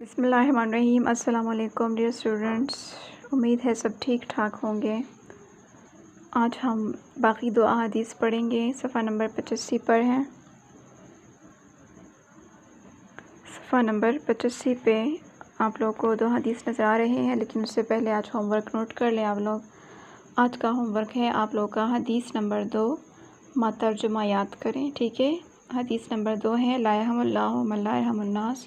بسم اللہ الرحمن الرحیم۔ السلام علیکم ڈیئر اسٹوڈنٹس، امید ہے سب ٹھیک ٹھاک ہوں گے۔ آج ہم باقی دو احادیث پڑھیں گے، صفحہ نمبر 85 پر ہیں۔ صفحہ نمبر 85 پہ آپ لوگوں کو دو حدیث نظر آ رہے ہیں، لیکن اس سے پہلے آج ہوم ورک نوٹ کر لیں آپ لوگ۔ آج کا ہوم ورک ہے آپ لوگ کا حدیث نمبر 2 مترجمہ یاد کریں، ٹھیک ہے؟ حدیث نمبر 2 ہے لا یرحم اللہ من لا یرحم الناس،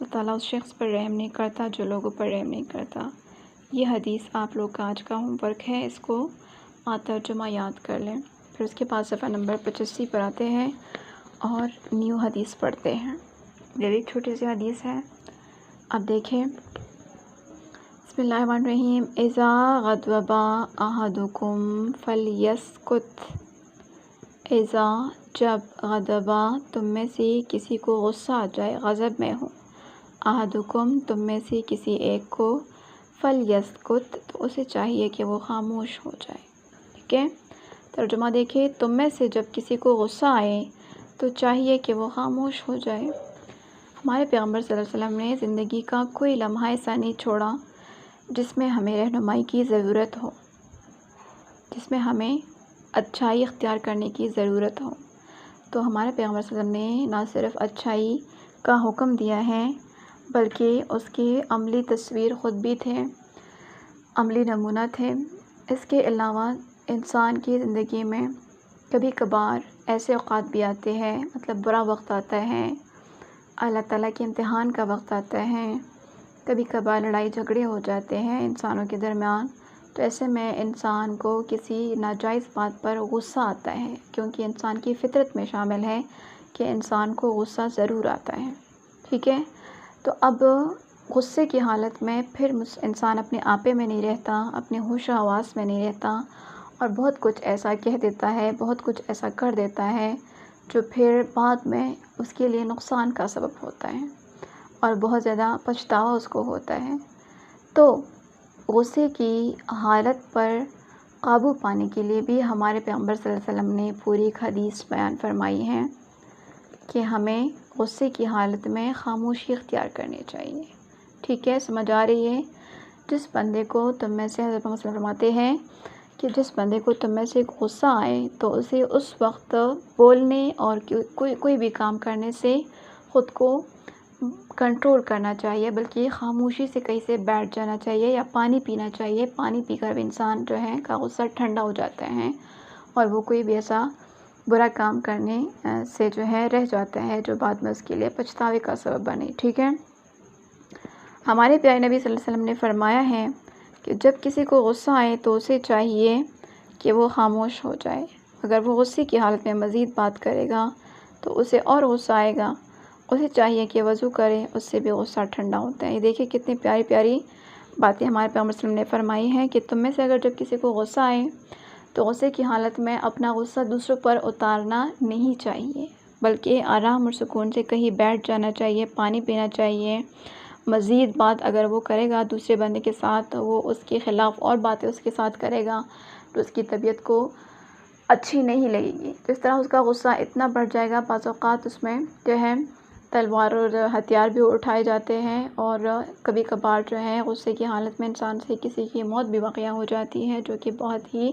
اللہ تعالیٰ اس شخص پر رحم نہیں کرتا جو لوگوں پر رحم نہیں کرتا۔ یہ حدیث آپ لوگ کا آج کا ہوم ورک ہے، اس کو ترجمہ یاد کر لیں۔ پھر اس کے بعد صفحہ نمبر 85 پر آتے ہیں اور نیو حدیث پڑھتے ہیں۔ یہ ایک چھوٹی سی حدیث ہے، اب دیکھیں۔ بسم اللہ الرحمن الرحیم۔ اذا غضب احدکم فلیسکت، اذا جب غضبا تم میں سے کسی کو غصہ آ جائے، غضب میں ہو، احدکم تم میں سے کسی ایک کو، فلیسکت تو اسے چاہیے کہ وہ خاموش ہو جائے، ٹھیک ہے؟ ترجمہ دیکھیں، تم میں سے جب کسی کو غصہ آئے تو چاہیے کہ وہ خاموش ہو جائے۔ ہمارے پیغمبر صلی اللہ علیہ وسلم نے زندگی کا کوئی لمحہ ایسا نہیں چھوڑا جس میں ہمیں رہنمائی کی ضرورت ہو، جس میں ہمیں اچھائی اختیار کرنے کی ضرورت ہو۔ تو ہمارے پیغمبر صلی اللہ علیہ وسلم نے نہ صرف اچھائی کا حکم دیا ہے بلکہ اس کے عملی تصویر خود بھی تھے، عملی نمونہ تھے۔ اس کے علاوہ انسان کی زندگی میں کبھی کبھار ایسے اوقات بھی آتے ہیں، مطلب برا وقت آتا ہے، اللہ تعالیٰ کے امتحان کا وقت آتا ہے، کبھی کبھار لڑائی جھگڑے ہو جاتے ہیں انسانوں کے درمیان، تو ایسے میں انسان کو کسی ناجائز بات پر غصہ آتا ہے، کیونکہ انسان کی فطرت میں شامل ہے کہ انسان کو غصہ ضرور آتا ہے، ٹھیک ہے؟ تو اب غصے کی حالت میں پھر انسان اپنے آپے میں نہیں رہتا، اپنے ہوش و حواس میں نہیں رہتا، اور بہت کچھ ایسا کہہ دیتا ہے، بہت کچھ ایسا کر دیتا ہے جو پھر بعد میں اس کے لیے نقصان کا سبب ہوتا ہے اور بہت زیادہ پچھتاوا اس کو ہوتا ہے۔ تو غصے کی حالت پر قابو پانے کے لیے بھی ہمارے پیغمبر صلی اللہ علیہ وسلم نے پوری ایک حدیث بیان فرمائی ہے کہ ہمیں غصے کی حالت میں خاموشی اختیار کرنی چاہیے، ٹھیک ہے؟ سمجھ آ رہی ہے؟ جس بندے کو تم میں سے، حضرت محمد صلی اللہ علیہ وسلم فرماتے ہیں کہ جس بندے کو تم میں سے غصہ آئے تو اسے اس وقت بولنے اور کوئی بھی کام کرنے سے خود کو کنٹرول کرنا چاہیے، بلکہ خاموشی سے کہیں سے بیٹھ جانا چاہیے یا پانی پینا چاہیے۔ پانی پی کر بھی انسان جو ہے کا غصہ ٹھنڈا ہو جاتا ہے اور وہ کوئی بھی ایسا برا کام کرنے سے جو ہے رہ جاتا ہے جو بعد میں اس کے لیے پچھتاوے کا سبب بنے، ٹھیک ہے؟ ہمارے پیارے نبی صلی اللہ علیہ وسلم نے فرمایا ہے کہ جب کسی کو غصہ آئے تو اسے چاہیے کہ وہ خاموش ہو جائے۔ اگر وہ غصے کی حالت میں مزید بات کرے گا تو اسے اور غصہ آئے گا، اسے چاہیے کہ وضو کرے، اس سے بھی غصہ ٹھنڈا ہوتا ہے۔ یہ دیکھیں کتنی پیاری پیاری باتیں ہمارے پیغمبر صلی اللہ علیہ وسلم نے فرمائی ہیں کہ تم میں سے اگر جب کسی کو غصہ آئے تو غصے کی حالت میں اپنا غصہ دوسروں پر اتارنا نہیں چاہیے، بلکہ آرام اور سکون سے کہیں بیٹھ جانا چاہیے، پانی پینا چاہیے۔ مزید بات اگر وہ کرے گا دوسرے بندے کے ساتھ، وہ اس کے خلاف اور باتیں اس کے ساتھ کرے گا تو اس کی طبیعت کو اچھی نہیں لگے گی، تو اس طرح اس کا غصہ اتنا بڑھ جائے گا۔ بعض اوقات اس میں جو ہے تلوار اور ہتھیار بھی اٹھائے جاتے ہیں، اور کبھی کبھار جو ہے غصے کی حالت میں انسان سے کسی کی موت بھی واقع ہو جاتی ہے، جو کہ بہت ہی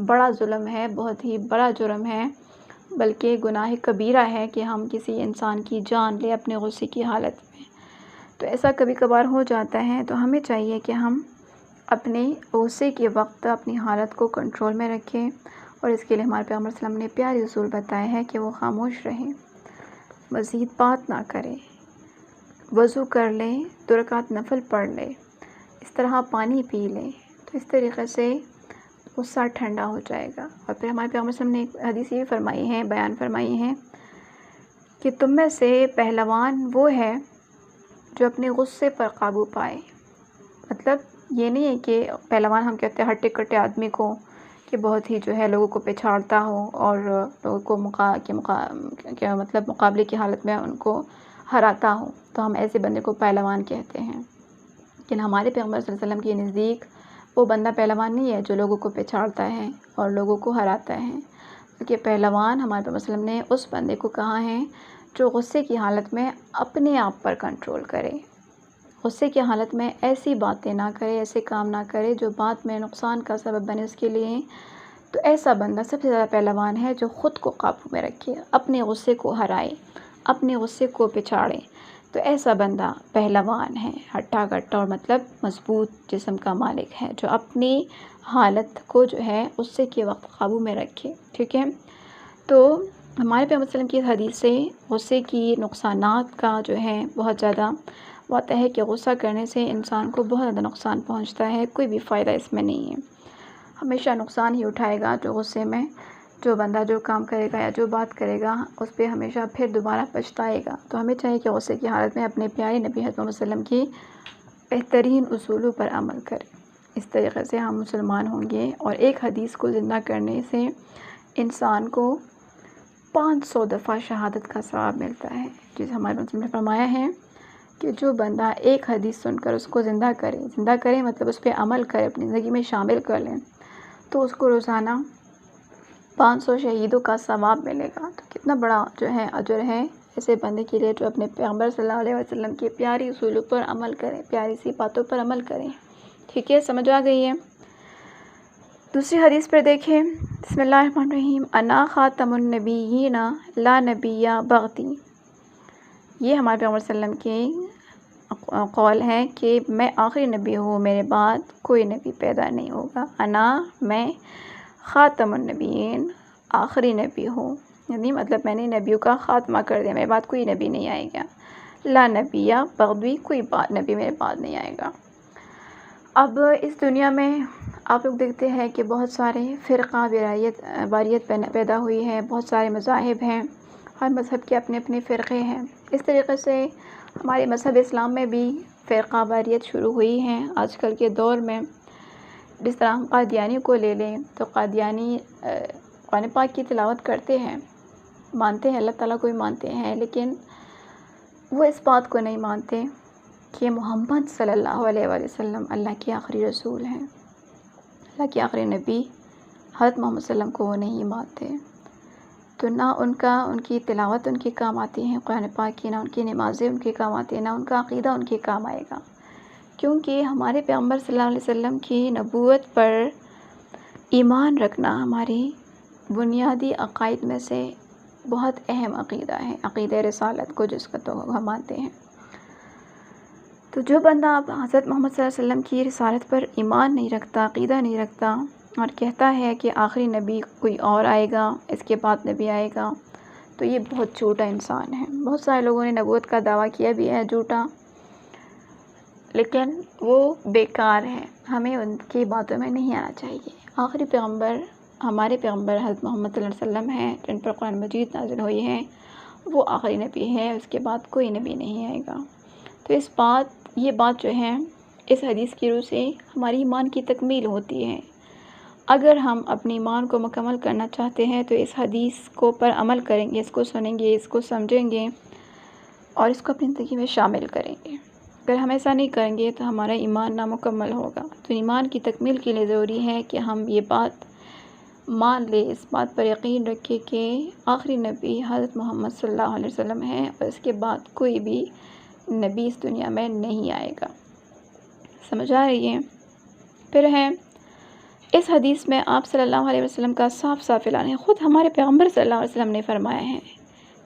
بڑا ظلم ہے، بہت ہی بڑا جرم ہے، بلکہ گناہ کبیرہ ہے کہ ہم کسی انسان کی جان لیں اپنے غصے کی حالت میں۔ تو ایسا کبھی کبھار ہو جاتا ہے، تو ہمیں چاہیے کہ ہم اپنے غصے کے وقت اپنی حالت کو کنٹرول میں رکھیں، اور اس کے لیے ہمارے پیغمبر صلی اللہ علیہ وسلم نے پیارے اصول بتائے ہیں کہ وہ خاموش رہیں، مزید بات نہ کریں، وضو کر لیں، 2 رکعت نفل پڑھ لیں، اس طرح پانی پی لیں، تو اس طریقے سے غصہ ٹھنڈا ہو جائے گا۔ اور پھر ہمارے پیغمبر صلی اللہ علیہ وسلم نے ایک حدیث یہ فرمائی ہے، بیان فرمائی ہے کہ تم میں سے پہلوان وہ ہے جو اپنے غصے پر قابو پائے۔ مطلب یہ نہیں ہے کہ پہلوان ہم کہتے ہیں ہٹے کٹے آدمی کو کہ بہت ہی جو ہے لوگوں کو پچھاڑتا ہو اور لوگوں کو مطلب مقابلے کی حالت میں ان کو ہراتا ہو، تو ہم ایسے بندے کو پہلوان کہتے ہیں۔ لیکن ہمارے پیغمبر صلی اللہ علیہ وسلم کے نزدیک وہ بندہ پہلوان نہیں ہے جو لوگوں کو پچھاڑتا ہے اور لوگوں کو ہراتا ہے، کیونکہ پہلوان ہمارے پیغمبر صلی اللہ علیہ وسلم نے اس بندے کو کہا ہے جو غصے کی حالت میں اپنے آپ پر کنٹرول کرے، غصے کی حالت میں ایسی باتیں نہ کرے، ایسے کام نہ کرے جو بات میں نقصان کا سبب بنے اس کے لیے۔ تو ایسا بندہ سب سے زیادہ پہلوان ہے جو خود کو قابو میں رکھے، اپنے غصے کو ہرائے، اپنے غصے کو پچھاڑے۔ تو ایسا بندہ پہلوان ہے، ہٹا کٹا اور مطلب مضبوط جسم کا مالک ہے، جو اپنی حالت کو جو ہے غصے کے وقت قابو میں رکھے، ٹھیک ہے۔ تو ہمارے پیغمبر صلی اللہ علیہ وسلم کی حدیث سے غصے کی نقصانات کا جو ہے بہت زیادہ واضح ہے کہ غصہ کرنے سے انسان کو بہت زیادہ نقصان پہنچتا ہے، کوئی بھی فائدہ اس میں نہیں ہے، ہمیشہ نقصان ہی اٹھائے گا۔ جو غصے میں جو بندہ جو کام کرے گا یا جو بات کرے گا اس پہ ہمیشہ پھر دوبارہ پچھتائے گا۔ تو ہمیں چاہیے کہ غصے کی حالت میں اپنے پیارے نبی حضرت محمد صلی اللہ علیہ وسلم کی بہترین اصولوں پر عمل کریں، اس طریقے سے ہم مسلمان ہوں گے۔ اور ایک حدیث کو زندہ کرنے سے انسان کو 500 دفعہ شہادت کا ثواب ملتا ہے، جس ہمارے مسلم نے فرمایا ہے کہ جو بندہ ایک حدیث سن کر اس کو زندہ کرے مطلب اس پہ عمل کرے، اپنی زندگی میں شامل کر لیں، تو اس کو روزانہ 500 شہیدوں کا ثواب ملے گا۔ تو کتنا بڑا جو ہے اجر ہے ایسے بندے کے لیے جو اپنے پیغمبر صلی اللہ علیہ وسلم کے پیاری اصولوں پر عمل کریں، پیاری سی باتوں پر عمل کریں، ٹھیک ہے، سمجھ آ گئی ہے۔ دوسری حدیث پر دیکھیں، بسم اللہ الرحمن الرحیم، انا خاتم النبیین لا نبی بعدی۔ یہ ہمارے پیغمبر صلی اللہ علیہ وسلم کی قول ہے کہ میں آخری نبی ہوں، میرے بعد کوئی نبی پیدا نہیں ہوگا۔ انا، میں، خاتم النبیین، آخری نبی ہوں، یعنی مطلب میں نے نبیوں کا خاتمہ کر دیا، میرے بعد کوئی نبی نہیں آئے گا۔ لا نبی بعدی، کوئی نبی میرے بعد نہیں آئے گا۔ اب اس دنیا میں آپ لوگ دیکھتے ہیں کہ بہت سارے فرقہ واریت پیدا ہوئی ہے، بہت سارے مذاہب ہیں، ہر مذہب کے اپنے اپنے فرقے ہیں۔ اس طریقے سے ہمارے مذہب اسلام میں بھی فرقہ واریت شروع ہوئی ہیں آج کل کے دور میں۔ جس طرح ہم قادیانی کو لے لیں تو قادیانی قرآن پاک کی تلاوت کرتے ہیں، مانتے ہیں، اللہ تعالیٰ کو ہی مانتے ہیں، لیکن وہ اس بات کو نہیں مانتے کہ محمد صلی اللہ علیہ وآلہ وسلم اللہ کے آخری رسول ہیں، اللہ کے آخری نبی حضرت محمد صلی اللہ علیہ وسلم کو وہ نہیں مانتے۔ تو نہ ان کی تلاوت ان کے کام آتی ہیں قرآن پاک کی، نہ ان کی نمازیں ان کے کام آتی ہیں، نہ ان کا عقیدہ ان کے کام آئے گا، کیونکہ ہمارے پیغمبر صلی اللہ علیہ وسلم کی نبوت پر ایمان رکھنا ہماری بنیادی عقائد میں سے بہت اہم عقیدہ ہے، عقیدہ رسالت کو جس کا تو ہم مانتے ہیں۔ تو جو بندہ اب حضرت محمد صلی اللہ علیہ وسلم کی رسالت پر ایمان نہیں رکھتا، عقیدہ نہیں رکھتا، اور کہتا ہے کہ آخری نبی کوئی اور آئے گا، اس کے بعد نبی آئے گا، تو یہ بہت جھوٹا انسان ہے۔ بہت سارے لوگوں نے نبوت کا دعویٰ کیا بھی ہے جھوٹا، لیکن وہ بیکار ہے، ہمیں ان کی باتوں میں نہیں آنا چاہیے۔ آخری پیغمبر ہمارے پیغمبر حضرت محمد صلی اللہ علیہ وسلم ہیں، جن پر قرآن مجید نازل ہوئی ہیں، وہ آخری نبی ہے، اس کے بعد کوئی نبی نہیں آئے گا۔ تو یہ بات جو ہے اس حدیث کی روح سے ہماری ایمان کی تکمیل ہوتی ہے۔ اگر ہم اپنے ایمان کو مکمل کرنا چاہتے ہیں تو اس حدیث کو پر عمل کریں گے، اس کو سنیں گے، اس کو سمجھیں گے اور اس کو اپنی زندگی میں شامل کریں گے۔ اگر ہم ایسا نہیں کریں گے تو ہمارا ایمان نامکمل ہوگا۔ تو ایمان کی تکمیل کے لیے ضروری ہے کہ ہم یہ بات مان لیں، اس بات پر یقین رکھیں کہ آخری نبی حضرت محمد صلی اللہ علیہ وسلم ہیں، اور اس کے بعد کوئی بھی نبی اس دنیا میں نہیں آئے گا۔ سمجھ آ رہی ہے؟ پھر ہے اس حدیث میں آپ صلی اللہ علیہ وسلم کا صاف صاف اعلان ہے، خود ہمارے پیغمبر صلی اللہ علیہ وسلم نے فرمایا ہے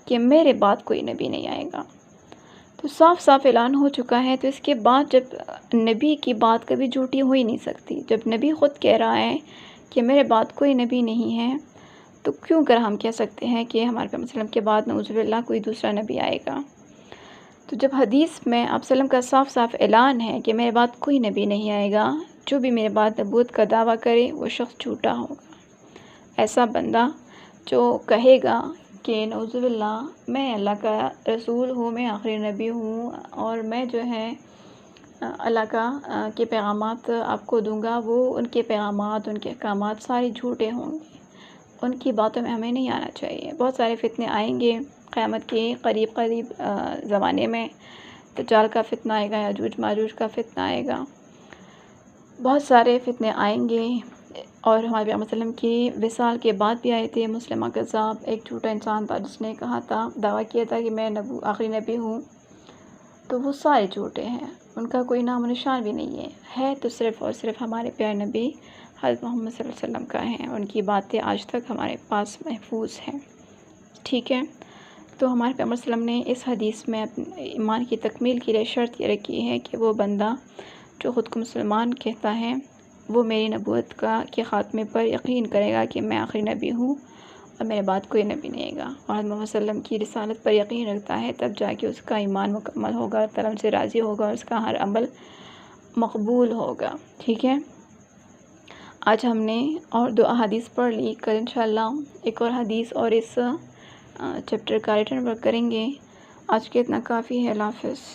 کہ میرے بعد کوئی نبی نہیں آئے گا۔ تو صاف صاف اعلان ہو چکا ہے، تو اس کے بعد جب نبی کی بات کبھی جھوٹی ہو ہی نہیں سکتی۔ جب نبی خود کہہ رہا ہے کہ میرے بعد کوئی نبی نہیں ہے، تو کیوں کر ہم کہہ سکتے ہیں کہ ہمارے پیغمبر صلی اللہ علیہ وسلم کے بعد نعوذ باللہ کوئی دوسرا نبی آئے گا۔ تو جب حدیث میں آپ صلی اللہ علیہ وسلم کا صاف صاف اعلان ہے کہ میرے بعد کوئی نبی نہیں آئے گا، جو بھی میرے بعد نبوت کا دعویٰ کرے وہ شخص جھوٹا ہوگا۔ ایسا بندہ جو کہے گا کہ نعوذ باللہ میں اللہ کا رسول ہوں، میں آخری نبی ہوں، اور میں جو ہے اللہ کے پیغامات آپ کو دوں گا، وہ ان کے پیغامات، ان کے احکامات سارے جھوٹے ہوں گے، ان کی باتوں میں ہمیں نہیں آنا چاہیے۔ بہت سارے فتنے آئیں گے قیامت کے قریب زمانے میں، دجال کا فتنہ آئے گا، یاجوج ماجوج کا فتنہ آئے گا، بہت سارے فتنے آئیں گے۔ اور ہمارے پیغمبر صلی اللہ علیہ وسلم کی وصال کے بعد بھی آئے تھے۔ مسلمہ کذاب ایک جھوٹا انسان تھا جس نے کہا تھا، دعویٰ کیا تھا کہ میں آخری نبی ہوں، تو وہ سارے جھوٹے ہیں، ان کا کوئی نام و نشان بھی نہیں ہے تو صرف اور صرف ہمارے پیارے نبی حضرت محمد صلی اللہ علیہ وسلم کا ہے. ان کی باتیں آج تک ہمارے پاس محفوظ ہیں. ٹھیک ہے، تو ہمارے پیغمبر صلی اللہ علیہ وسلم نے اس حدیث میں اپنے ایمان کی تکمیل کے لیے شرط یہ رکھی ہے کہ وہ بندہ جو خود کو مسلمان کہتا ہے وہ میری نبوت کے خاتمے پر یقین کرے گا کہ میں آخری نبی ہوں اور میرے بعد کوئی نبی نہیں گا، اور حضرت محمد صلی اللہ علیہ وسلم کی رسالت پر یقین رکھتا ہے، تب جا کے اس کا ایمان مکمل ہوگا، اللہ تعالیٰ ان سے راضی ہوگا اور اس کا ہر عمل مقبول ہوگا. ٹھیک ہے، آج ہم نے اور 2 احادیث پڑھ لی. کل انشاءاللہ ایک اور حدیث اور اس چیپٹر کا ریٹن ورک کریں گے. آج کے اتنا کافی ہے. اللہ حافظ.